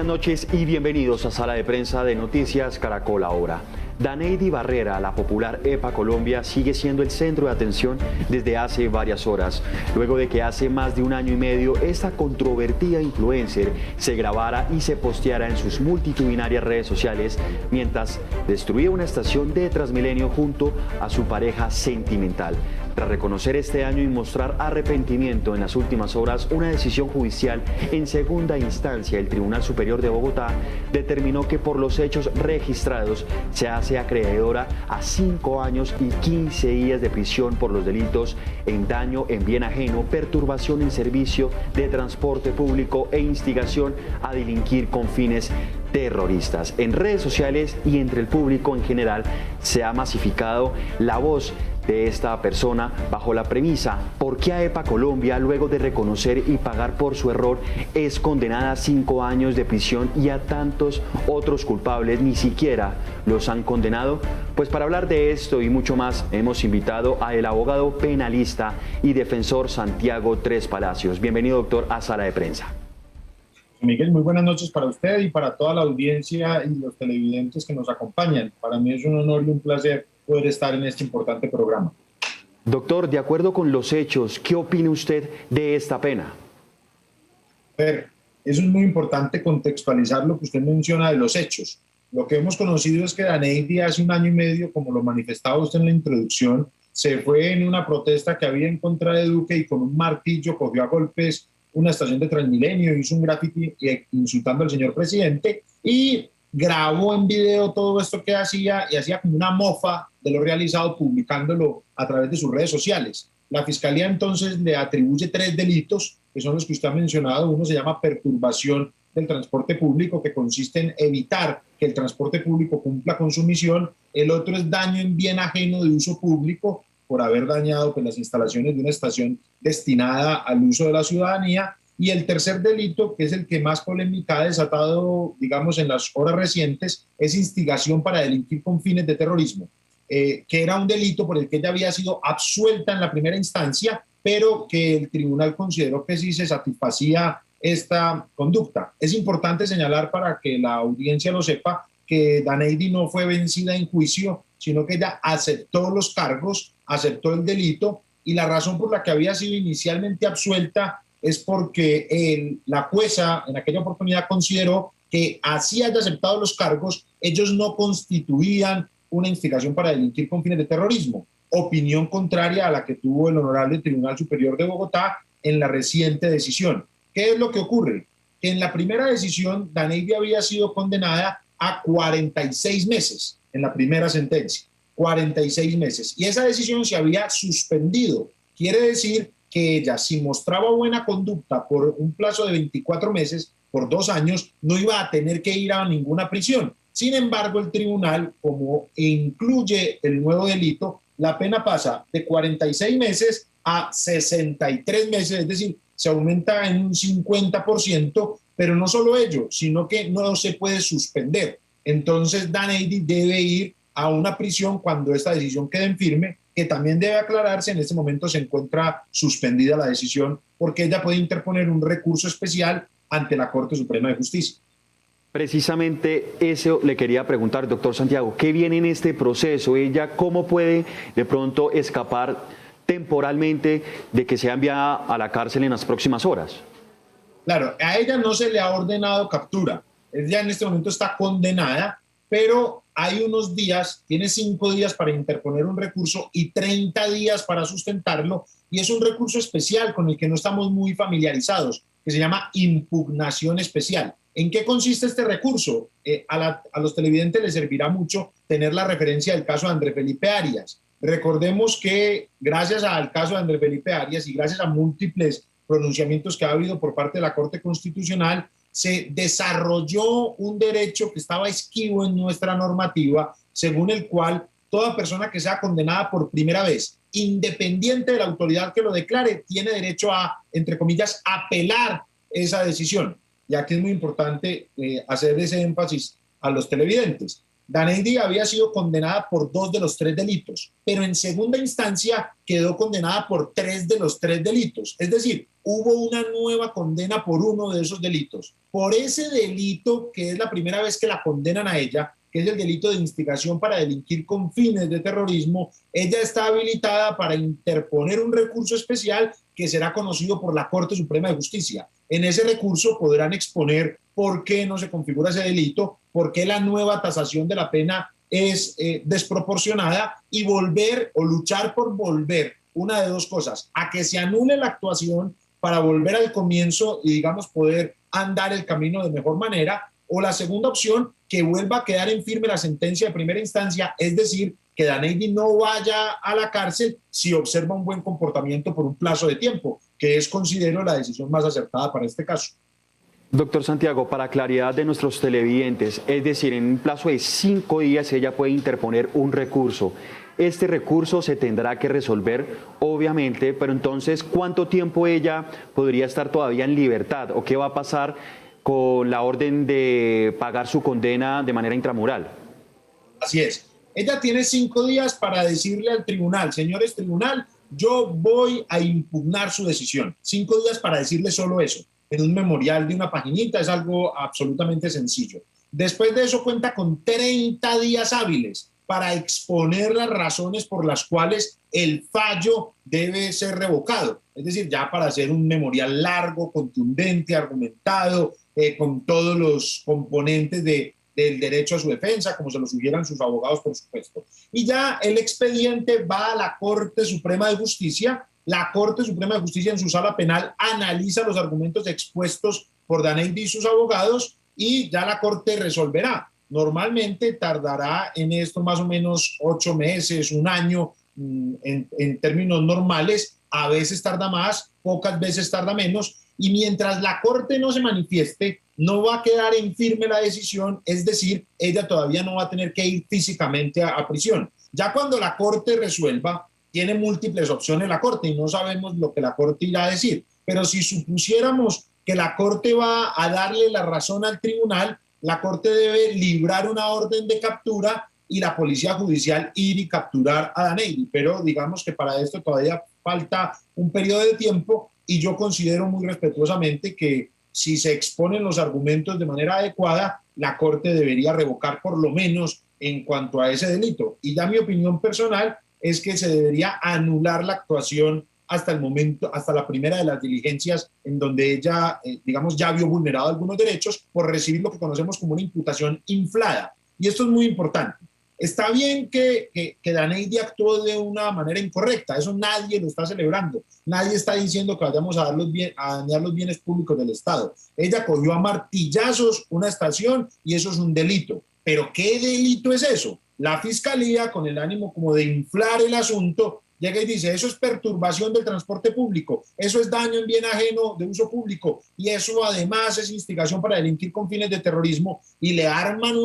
buenas noches y bienvenidos a Sala de Prensa de Noticias Caracol Ahora. Daneidy Barrera, la popular EPA Colombia, sigue siendo el centro de atención desde hace varias horas, luego de que hace más de un año y medio esta controvertida influencer se grabara y se posteara en sus multitudinarias redes sociales mientras destruía una estación de Transmilenio junto a su pareja sentimental. Tras reconocer este año y mostrar arrepentimiento en las últimas horas, una decisión judicial en segunda instancia del Tribunal Superior de Bogotá determinó que por los hechos registrados se hace acreedora a 5 años y 15 días de prisión por los delitos en daño en bien ajeno, perturbación en servicio de transporte público e instigación a delinquir con fines terroristas. En redes sociales y entre el público en general se ha masificado la voz de esta persona bajo la premisa: ¿por qué a EPA Colombia, luego de reconocer y pagar por su error, es condenada a 5 años de prisión y a tantos otros culpables ni siquiera los han condenado? Pues para hablar de esto y mucho más hemos invitado al abogado penalista y defensor Santiago Tres Palacios. Bienvenido, doctor, a Sala de Prensa. Miguel, muy buenas noches para usted y para toda la audiencia y los televidentes que nos acompañan. Para mí es un honor y un placer poder estar en este importante programa. Doctor, de acuerdo con los hechos, ¿qué opina usted de esta pena? A ver, eso es muy importante contextualizar lo que usted menciona de los hechos. Lo que hemos conocido es que Daneidy hace un año y medio, como lo manifestaba usted en la introducción, se fue en una protesta que había en contra de Duque y con un martillo cogió a golpes una estación de Transmilenio, hizo un graffiti insultando al señor presidente y grabó en video todo esto que hacía y hacía como una mofa de lo realizado, publicándolo a través de sus redes sociales. La Fiscalía entonces le atribuye 3 delitos, que son los que usted ha mencionado. Uno se llama perturbación del transporte público, que consiste en evitar que el transporte público cumpla con su misión. El otro es daño en bien ajeno de uso público, por haber dañado las instalaciones de una estación destinada al uso de la ciudadanía. Y el tercer delito, que es el que más polémica ha desatado, digamos, en las horas recientes, es instigación para delinquir con fines de terrorismo, que era un delito por el que ella había sido absuelta en la primera instancia, pero que el tribunal consideró que sí se satisfacía esta conducta. Es importante señalar, para que la audiencia lo sepa, que Daneidy no fue vencida en juicio, sino que ella aceptó los cargos, aceptó el delito, y la razón por la que había sido inicialmente absuelta es porque la jueza en aquella oportunidad consideró que así haya aceptado los cargos, ellos no constituían una instigación para delinquir con fines de terrorismo, opinión contraria a la que tuvo el Honorable Tribunal Superior de Bogotá en la reciente decisión. ¿Qué es lo que ocurre? Que en la primera decisión Daneidy había sido condenada a 46 meses en la primera sentencia, 46 meses, y esa decisión se había suspendido. Quiere decir que ella, si mostraba buena conducta por un plazo de 24 meses, por 2 años, no iba a tener que ir a ninguna prisión. Sin embargo, el tribunal, como incluye el nuevo delito, la pena pasa de 46 meses a 63 meses, es decir, se aumenta en un 50%, pero no solo ello, sino que no se puede suspender. Entonces, Daneidy debe ir a una prisión cuando esta decisión quede en firme, que también debe aclararse. En este momento se encuentra suspendida la decisión porque ella puede interponer un recurso especial ante la Corte Suprema de Justicia. Precisamente eso le quería preguntar, doctor Santiago. ¿Qué viene en este proceso? ¿Ella cómo puede de pronto escapar temporalmente de que sea enviada a la cárcel en las próximas horas? Claro, a ella no se le ha ordenado captura. Ella en este momento está condenada, pero hay unos días, tiene 5 días para interponer un recurso y 30 días para sustentarlo, y es un recurso especial con el que no estamos muy familiarizados, que se llama impugnación especial. ¿En qué consiste este recurso? A los televidentes les servirá mucho tener la referencia del caso de Andrés Felipe Arias. Recordemos que gracias al caso de Andrés Felipe Arias y gracias a múltiples pronunciamientos que ha habido por parte de la Corte Constitucional, se desarrolló un derecho que estaba esquivo en nuestra normativa, según el cual toda persona que sea condenada por primera vez, independiente de la autoridad que lo declare, tiene derecho a, entre comillas, apelar esa decisión. Y aquí es muy importante hacer ese énfasis a los televidentes. Daneidy había sido condenada por 2 de los 3 delitos, pero en segunda instancia quedó condenada por 3 de los 3 delitos. Es decir, hubo una nueva condena por uno de esos delitos. Por ese delito, que es la primera vez que la condenan a ella, que es el delito de instigación para delinquir con fines de terrorismo, ella está habilitada para interponer un recurso especial que será conocido por la Corte Suprema de Justicia. En ese recurso podrán exponer por qué no se configura ese delito, por qué la nueva tasación de la pena es desproporcionada y volver o luchar por volver, una de dos cosas, a que se anule la actuación para volver al comienzo y, digamos, poder andar el camino de mejor manera, o la segunda opción, que vuelva a quedar en firme la sentencia de primera instancia, es decir, que Daneidy no vaya a la cárcel si observa un buen comportamiento por un plazo de tiempo, que es, considero, la decisión más acertada para este caso. Doctor Santiago, para claridad de nuestros televidentes, es decir, en un plazo de 5 días ella puede interponer un recurso. Este recurso se tendrá que resolver, obviamente, pero entonces, ¿cuánto tiempo ella podría estar todavía en libertad? ¿O qué va a pasar con la orden de pagar su condena de manera intramural? Así es. Ella tiene 5 días para decirle al tribunal: señores tribunal, yo voy a impugnar su decisión. 5 días para decirle solo eso. En un memorial de una paginita es algo absolutamente sencillo. Después de eso cuenta con 30 días hábiles para exponer las razones por las cuales el fallo debe ser revocado. Es decir, ya para hacer un memorial largo, contundente, argumentado, con todos los componentes del derecho a su defensa, como se lo sugieran sus abogados, por supuesto. Y ya el expediente va a la Corte Suprema de Justicia. La Corte Suprema de Justicia, en su sala penal, analiza los argumentos expuestos por Daneidy y sus abogados y ya la Corte resolverá. Normalmente tardará en esto más o menos 8 meses, un año, en términos normales. A veces tarda más, pocas veces tarda menos. Y mientras la Corte no se manifieste, no va a quedar en firme la decisión, es decir, ella todavía no va a tener que ir físicamente a prisión. Ya cuando la Corte resuelva, tiene múltiples opciones la Corte y no sabemos lo que la Corte irá a decir. Pero si supusiéramos que la Corte va a darle la razón al tribunal, la Corte debe librar una orden de captura y la Policía Judicial ir y capturar a Daneidy. Pero digamos que para esto todavía falta un periodo de tiempo y yo considero muy respetuosamente que si se exponen los argumentos de manera adecuada, la Corte debería revocar por lo menos en cuanto a ese delito. Y ya mi opinión personal es que se debería anular la actuación hasta el momento, hasta la primera de las diligencias en donde ella, digamos, ya vio vulnerado algunos derechos por recibir lo que conocemos como una imputación inflada. Y esto es muy importante. Está bien que Daneidy actuó de una manera incorrecta, eso nadie lo está celebrando, nadie está diciendo que vayamos a dañar los bienes públicos del Estado. Ella cogió a martillazos una estación y eso es un delito. ¿Pero qué delito es eso? La Fiscalía, con el ánimo como de inflar el asunto, llega y dice: eso es perturbación del transporte público, eso es daño en bien ajeno de uso público y eso además es instigación para delinquir con fines de terrorismo, y le arman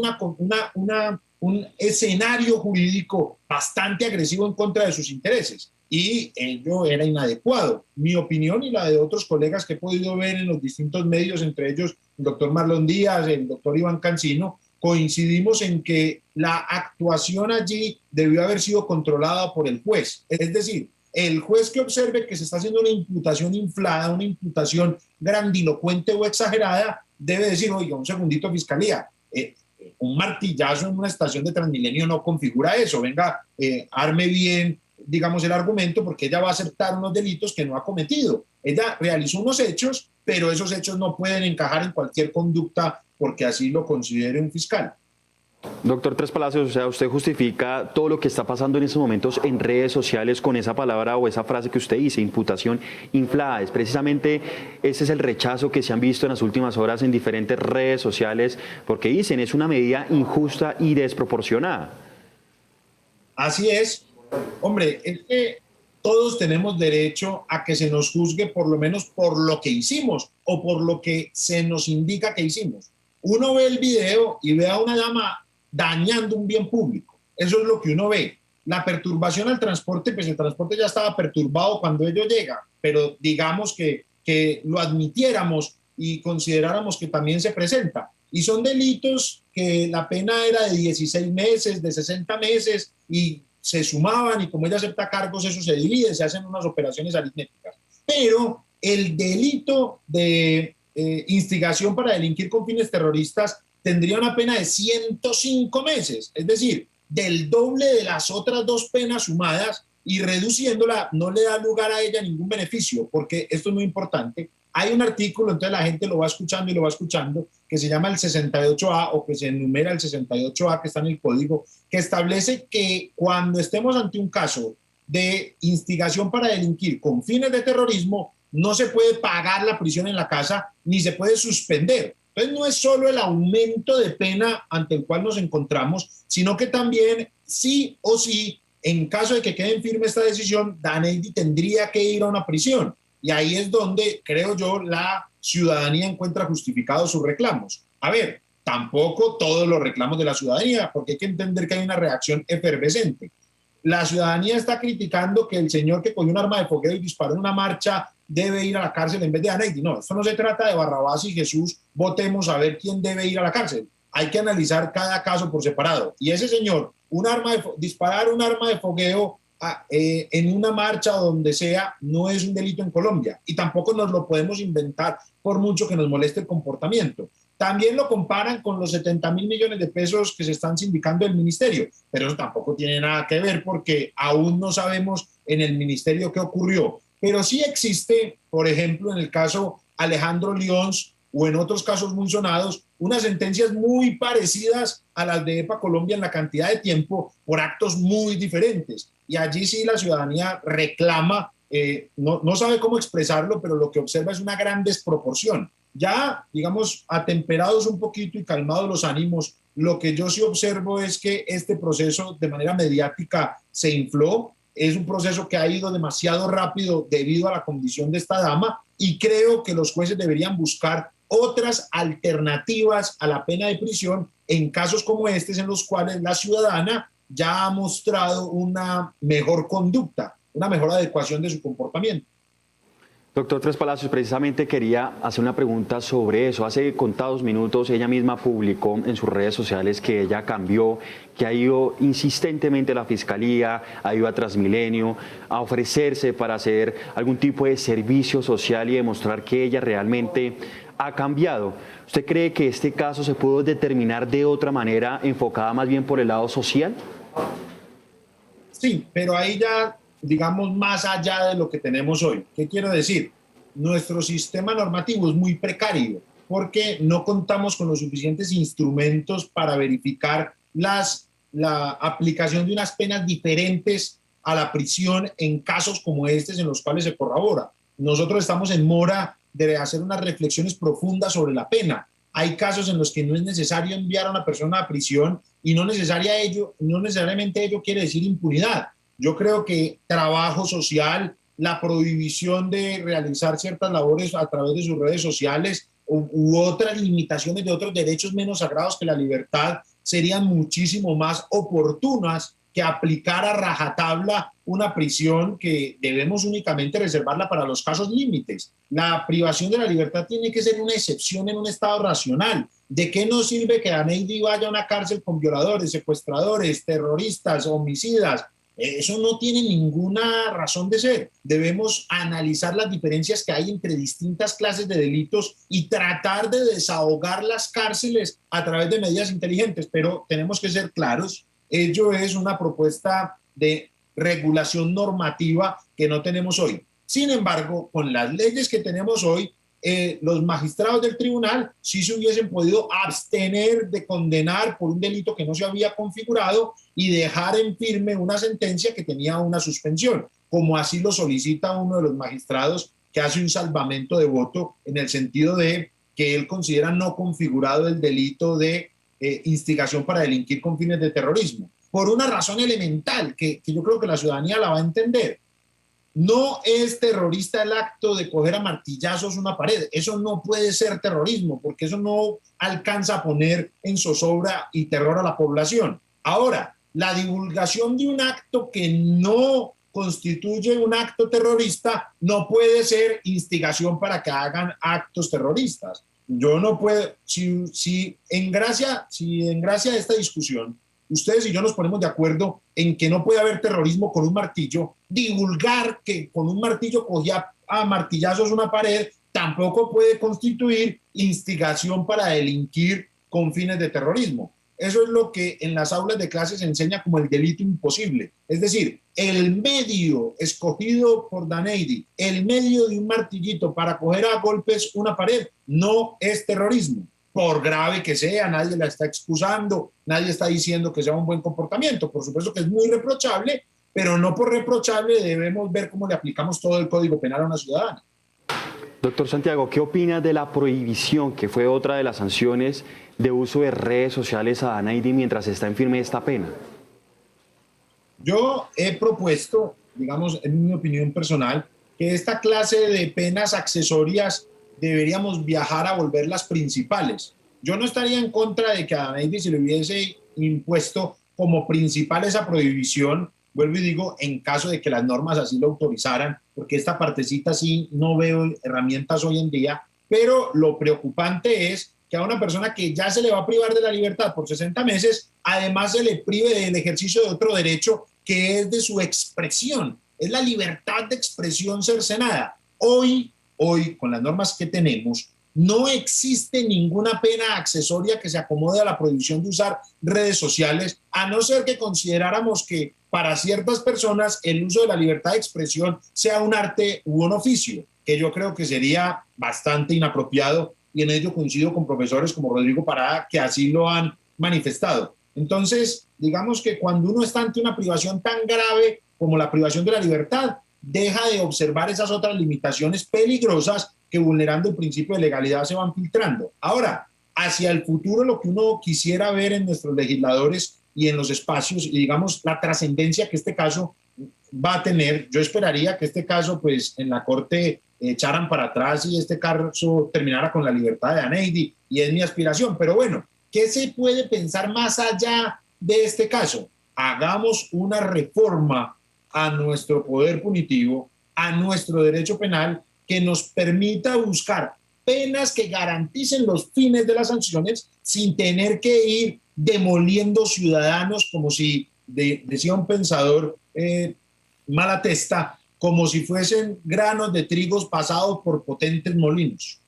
un escenario jurídico bastante agresivo en contra de sus intereses, y ello era inadecuado. Mi opinión y la de otros colegas que he podido ver en los distintos medios, entre ellos el doctor Marlon Díaz, el doctor Iván Cancino, coincidimos en que la actuación allí debió haber sido controlada por el juez. Es decir, el juez que observe que se está haciendo una imputación inflada, una imputación grandilocuente o exagerada, debe decir: oiga, un segundito, Fiscalía, un martillazo en una estación de Transmilenio no configura eso, venga, arme bien, digamos, el argumento, porque ella va a aceptar unos delitos que no ha cometido. Ella realizó unos hechos, pero esos hechos no pueden encajar en cualquier conducta porque así lo considere un fiscal. Doctor Tres Palacios, o sea, usted justifica todo lo que está pasando en estos momentos en redes sociales con esa palabra o esa frase que usted dice, imputación inflada. Es precisamente ese es el rechazo que se han visto en las últimas horas en diferentes redes sociales, porque dicen es una medida injusta y desproporcionada. Así es. Hombre, es que todos tenemos derecho a que se nos juzgue por lo menos por lo que hicimos o por lo que se nos indica que hicimos. Uno ve el video y ve a una dama dañando un bien público. Eso es lo que uno ve. La perturbación al transporte, pues el transporte ya estaba perturbado cuando ello llega, pero digamos que lo admitiéramos y consideráramos que también se presenta. Y son delitos que la pena era de 16 meses, de 60 meses, y se sumaban, y como ella acepta cargos, eso se divide, se hacen unas operaciones aritméticas. Pero el delito de instigación para delinquir con fines terroristas tendría una pena de 105 meses, es decir, del doble de las otras dos penas sumadas, y reduciéndola no le da lugar a ella ningún beneficio, porque esto es muy importante. Hay un artículo, entonces la gente lo va escuchando y lo va escuchando, que se llama el 68A o que se enumera el 68A, que está en el código, que establece que cuando estemos ante un caso de instigación para delinquir con fines de terrorismo, no se puede pagar la prisión en la casa ni se puede suspender. Entonces no es solo el aumento de pena ante el cual nos encontramos, sino que también sí o sí, en caso de que quede en firme esta decisión, Daneidy tendría que ir a una prisión. Y ahí es donde, creo yo, la ciudadanía encuentra justificados sus reclamos. A ver, tampoco todos los reclamos de la ciudadanía, porque hay que entender que hay una reacción efervescente. La ciudadanía está criticando que el señor que cogió un arma de fogueo y disparó en una marcha debe ir a la cárcel en vez de Daneidy. No, esto no se trata de Barrabás y Jesús, votemos a ver quién debe ir a la cárcel. Hay que analizar cada caso por separado. Y ese señor, disparar un arma de fogueo en una marcha o donde sea, no es un delito en Colombia, y tampoco nos lo podemos inventar por mucho que nos moleste el comportamiento. También lo comparan con los 70.000 millones de pesos que se están sindicando del ministerio, pero eso tampoco tiene nada que ver porque aún no sabemos en el ministerio qué ocurrió. Pero sí existe, por ejemplo, en el caso Alejandro Lyons o en otros casos muy sonados, unas sentencias muy parecidas a las de EPA Colombia en la cantidad de tiempo por actos muy diferentes. Y allí sí la ciudadanía reclama, no sabe cómo expresarlo, pero lo que observa es una gran desproporción. Ya, digamos, atemperados un poquito y calmados los ánimos, lo que yo sí observo es que este proceso de manera mediática se infló. Es un proceso que ha ido demasiado rápido debido a la condición de esta dama, y creo que los jueces deberían buscar otras alternativas a la pena de prisión en casos como estos, en los cuales la ciudadana ya ha mostrado una mejor conducta, una mejor adecuación de su comportamiento. Doctor Tres Palacios, precisamente quería hacer una pregunta sobre eso. Hace contados minutos ella misma publicó en sus redes sociales que ella cambió, que ha ido insistentemente a la Fiscalía, ha ido a Transmilenio, a ofrecerse para hacer algún tipo de servicio social y demostrar que ella realmente ha cambiado. ¿Usted cree que este caso se pudo determinar de otra manera, enfocada más bien por el lado social? Sí, pero ahí ya, digamos, más allá de lo que tenemos hoy. ¿Qué quiero decir? Nuestro sistema normativo es muy precario porque no contamos con los suficientes instrumentos para verificar la aplicación de unas penas diferentes a la prisión en casos como estos en los cuales se corrobora. Nosotros estamos en mora de hacer unas reflexiones profundas sobre la pena. Hay casos en los que no es necesario enviar a una persona a prisión y no necesariamente ello quiere decir impunidad. Yo creo que trabajo social, la prohibición de realizar ciertas labores a través de sus redes sociales u otras limitaciones de otros derechos menos sagrados que la libertad serían muchísimo más oportunas que aplicar a rajatabla una prisión que debemos únicamente reservarla para los casos límites. La privación de la libertad tiene que ser una excepción en un estado racional. ¿De qué nos sirve que Daneidy vaya a una cárcel con violadores, secuestradores, terroristas, homicidas? Eso no tiene ninguna razón de ser. Debemos analizar las diferencias que hay entre distintas clases de delitos y tratar de desahogar las cárceles a través de medidas inteligentes, pero tenemos que ser claros. Ello es una propuesta de regulación normativa que no tenemos hoy. Sin embargo, con las leyes que tenemos hoy, los magistrados del tribunal sí se hubiesen podido abstener de condenar por un delito que no se había configurado y dejar en firme una sentencia que tenía una suspensión, como así lo solicita uno de los magistrados que hace un salvamento de voto en el sentido de que él considera no configurado el delito de instigación para delinquir con fines de terrorismo, por una razón elemental que yo creo que la ciudadanía la va a entender. No es terrorista el acto de coger a martillazos una pared. Eso no puede ser terrorismo, porque eso no alcanza a poner en zozobra y terror a la población. Ahora, la divulgación de un acto que no constituye un acto terrorista no puede ser instigación para que hagan actos terroristas. Yo no puedo, si en gracia de esta discusión, ustedes y yo nos ponemos de acuerdo en que no puede haber terrorismo con un martillo, divulgar que con un martillo cogía a martillazos una pared, tampoco puede constituir instigación para delinquir con fines de terrorismo. Eso es lo que en las aulas de clase se enseña como el delito imposible. Es decir, el medio escogido por Daneidy, el medio de un martillito para coger a golpes una pared, no es terrorismo. Por grave que sea, nadie la está excusando, nadie está diciendo que sea un buen comportamiento. Por supuesto que es muy reprochable, pero no por reprochable debemos ver cómo le aplicamos todo el Código Penal a una ciudadana. Doctor Santiago, ¿qué opina de la prohibición, que fue otra de las sanciones de uso de redes sociales a Daneidy mientras está en firme esta pena? Yo he propuesto, digamos, en mi opinión personal, que esta clase de penas accesorias deberíamos viajar a volverlas principales. Yo no estaría en contra de que a Daneidy se le hubiese impuesto como principal esa prohibición, vuelvo y digo, en caso de que las normas así lo autorizaran, porque esta partecita sí no veo herramientas hoy en día, pero lo preocupante es que a una persona que ya se le va a privar de la libertad por 60 meses, además se le prive del ejercicio de otro derecho que es de su expresión, es la libertad de expresión cercenada. Hoy, con las normas que tenemos, no existe ninguna pena accesoria que se acomode a la prohibición de usar redes sociales, a no ser que consideráramos que para ciertas personas el uso de la libertad de expresión sea un arte u un oficio, que yo creo que sería bastante inapropiado, y en ello coincido con profesores como Rodrigo Parada, que así lo han manifestado. Entonces, digamos que cuando uno está ante una privación tan grave como la privación de la libertad, deja de observar esas otras limitaciones peligrosas que, vulnerando el principio de legalidad, se van filtrando. Ahora, hacia el futuro, lo que uno quisiera ver en nuestros legisladores y en los espacios, y digamos la trascendencia que este caso va a tener, yo esperaría que este caso, pues en la Corte echaran para atrás y este caso terminara con la libertad de Daneidy, y es mi aspiración. Pero bueno, ¿qué se puede pensar más allá de este caso? Hagamos una reforma a nuestro poder punitivo, a nuestro derecho penal, que nos permita buscar penas que garanticen los fines de las sanciones sin tener que ir demoliendo ciudadanos, como si, decía un pensador Malatesta, como si fuesen granos de trigos pasados por potentes molinos.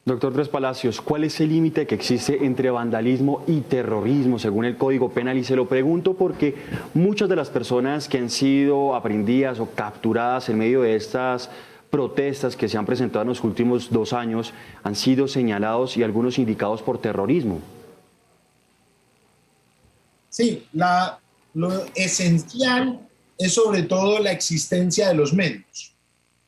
Doctor Tres Palacios, ¿cuál es el límite que existe entre vandalismo y terrorismo según el Código Penal? Y se lo pregunto porque muchas de las personas que han sido aprehendidas o capturadas en medio de estas protestas que se han presentado en los últimos 2 años han sido señalados y algunos indicados por terrorismo. Sí, lo esencial es sobre todo la existencia de los medios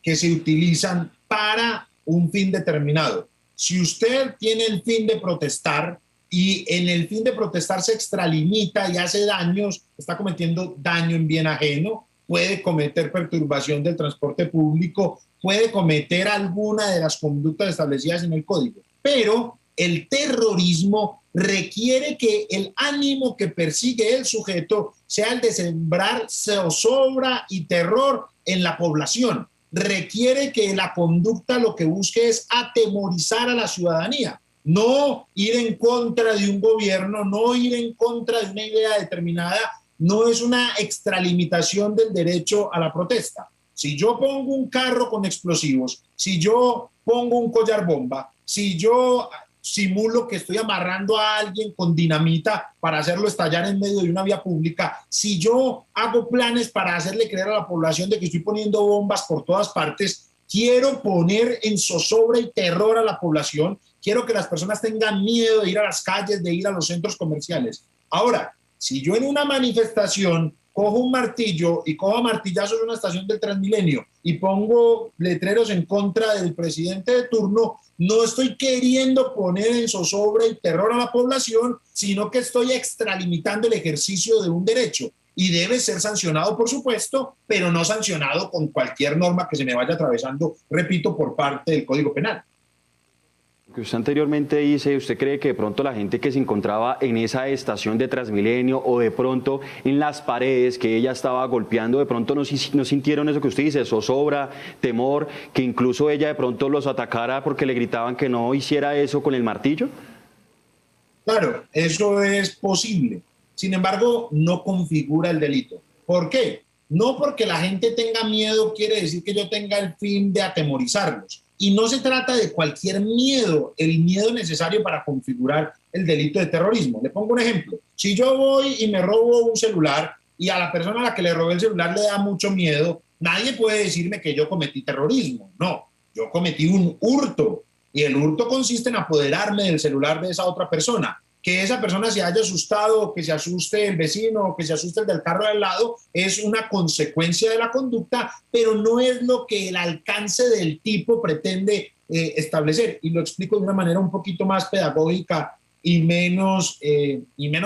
que se utilizan para un fin determinado. Si usted tiene el fin de protestar y en el fin de protestar se extralimita y hace daños, está cometiendo daño en bien ajeno, puede cometer perturbación del transporte público, puede cometer alguna de las conductas establecidas en el código. Pero el terrorismo requiere que el ánimo que persigue el sujeto sea el de sembrar zozobra y terror en la población. Requiere que la conducta lo que busque es atemorizar a la ciudadanía, no ir en contra de un gobierno, no ir en contra de una idea determinada, no es una extralimitación del derecho a la protesta. Si yo pongo un carro con explosivos, si yo pongo un collar bomba, si yo simulo que estoy amarrando a alguien con dinamita para hacerlo estallar en medio de una vía pública, si yo hago planes para hacerle creer a la población de que estoy poniendo bombas por todas partes, quiero poner en zozobra y terror a la población, quiero que las personas tengan miedo de ir a las calles, de ir a los centros comerciales. Ahora, si yo en una manifestación cojo un martillo y cojo a martillazos en una estación del Transmilenio y pongo letreros en contra del presidente de turno, no estoy queriendo poner en zozobra y terror a la población, sino que estoy extralimitando el ejercicio de un derecho. Y debe ser sancionado, por supuesto, pero no sancionado con cualquier norma que se me vaya atravesando, repito, por parte del Código Penal. Que usted anteriormente dice, ¿usted cree que de pronto la gente que se encontraba en esa estación de Transmilenio o de pronto en las paredes que ella estaba golpeando, de pronto no sintieron eso que usted dice, zozobra, temor, que incluso ella de pronto los atacara porque le gritaban que no hiciera eso con el martillo? Claro, eso es posible. Sin embargo, no configura el delito. ¿Por qué? No porque la gente tenga miedo quiere decir que yo tenga el fin de atemorizarlos. Y no se trata de cualquier miedo, el miedo necesario para configurar el delito de terrorismo. Le pongo un ejemplo. Si yo voy y me robo un celular y a la persona a la que le robé el celular le da mucho miedo, nadie puede decirme que yo cometí terrorismo. No, yo cometí un hurto. Y el hurto consiste en apoderarme del celular de esa otra persona. Que esa persona se haya asustado, que se asuste el vecino, que se asuste el del carro de al lado, es una consecuencia de la conducta, pero no es lo que el alcance del tipo pretende establecer. Y lo explico de una manera un poquito más pedagógica y menos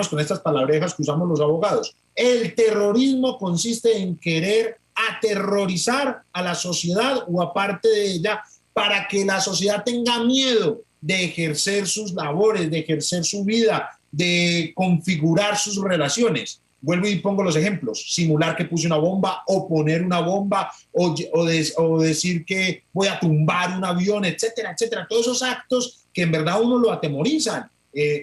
con estas palabrejas que usamos los abogados. El terrorismo consiste en querer aterrorizar a la sociedad o a parte de ella para que la sociedad tenga miedo de ejercer sus labores, de ejercer su vida, de configurar sus relaciones. Vuelvo y pongo los ejemplos: simular que puse una bomba, o poner una bomba, o decir que voy a tumbar un avión, etcétera, etcétera. Todos esos actos que en verdad uno lo atemorizan.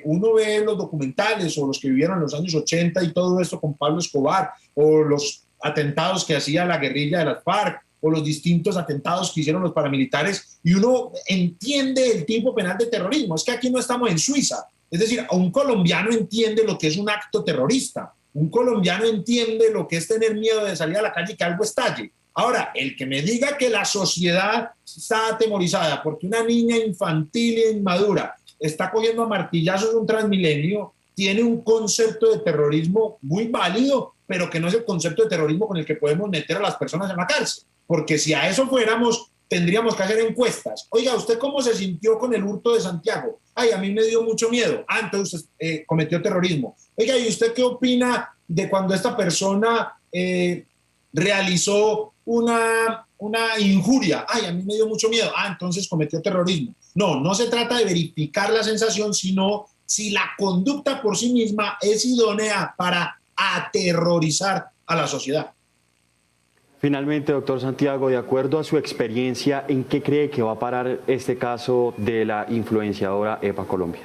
Uno ve los documentales o los que vivieron en los años 80 y todo esto con Pablo Escobar, o los atentados que hacía la guerrilla de las FARC, o los distintos atentados que hicieron los paramilitares, y uno entiende el tipo penal de terrorismo. Es que aquí no estamos en Suiza. Es decir, un colombiano entiende lo que es un acto terrorista. Un colombiano entiende lo que es tener miedo de salir a la calle y que algo estalle. Ahora, el que me diga que la sociedad está atemorizada porque una niña infantil e inmadura está cogiendo a martillazos un Transmilenio, tiene un concepto de terrorismo muy válido, pero que no es el concepto de terrorismo con el que podemos meter a las personas en la cárcel. Porque si a eso fuéramos, tendríamos que hacer encuestas. Oiga, ¿usted cómo se sintió con el hurto de Santiago? Ay, a mí me dio mucho miedo. Ah, entonces usted cometió terrorismo. Oiga, ¿y usted qué opina de cuando esta persona realizó una injuria? Ay, a mí me dio mucho miedo. Ah, entonces cometió terrorismo. No se trata de verificar la sensación, sino si la conducta por sí misma es idónea para aterrorizar a la sociedad. Finalmente, doctor Santiago, de acuerdo a su experiencia, ¿en qué cree que va a parar este caso de la influenciadora EPA Colombia?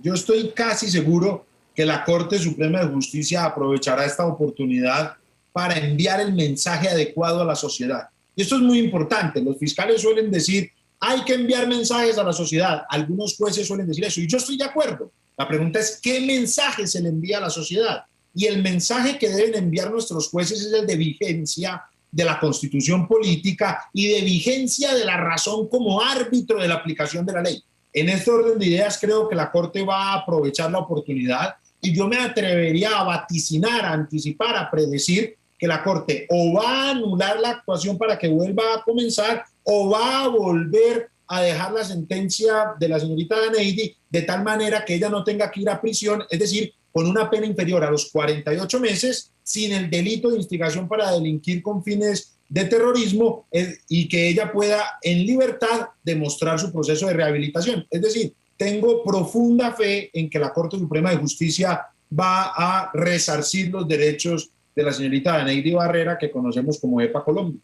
Yo estoy casi seguro que la Corte Suprema de Justicia aprovechará esta oportunidad para enviar el mensaje adecuado a la sociedad. Y esto es muy importante. Los fiscales suelen decir, hay que enviar mensajes a la sociedad. Algunos jueces suelen decir eso, y yo estoy de acuerdo. La pregunta es, ¿qué mensaje se le envía a la sociedad? Y el mensaje que deben enviar nuestros jueces es el de vigencia de la Constitución política y de vigencia de la razón como árbitro de la aplicación de la ley. En este orden de ideas creo que la Corte va a aprovechar la oportunidad, y yo me atrevería a vaticinar, a anticipar, a predecir que la Corte o va a anular la actuación para que vuelva a comenzar, o va a volver a dejar la sentencia de la señorita Daneidy de tal manera que ella no tenga que ir a prisión, es decir, con una pena inferior a los 48 meses, sin el delito de instigación para delinquir con fines de terrorismo, y que ella pueda en libertad demostrar su proceso de rehabilitación. Es decir, tengo profunda fe en que la Corte Suprema de Justicia va a resarcir los derechos de la señorita Daneidy Barrera, que conocemos como EPA Colombia.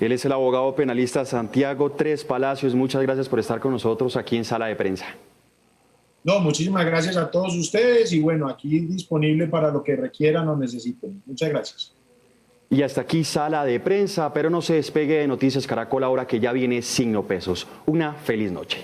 Él es el abogado penalista Santiago Tres Palacios. Muchas gracias por estar con nosotros aquí en Sala de Prensa. No, muchísimas gracias a todos ustedes, y bueno, aquí disponible para lo que requieran o necesiten. Muchas gracias. Y hasta aquí Sala de Prensa, pero no se despegue de Noticias Caracol ahora que ya viene Signo Pesos. Una feliz noche.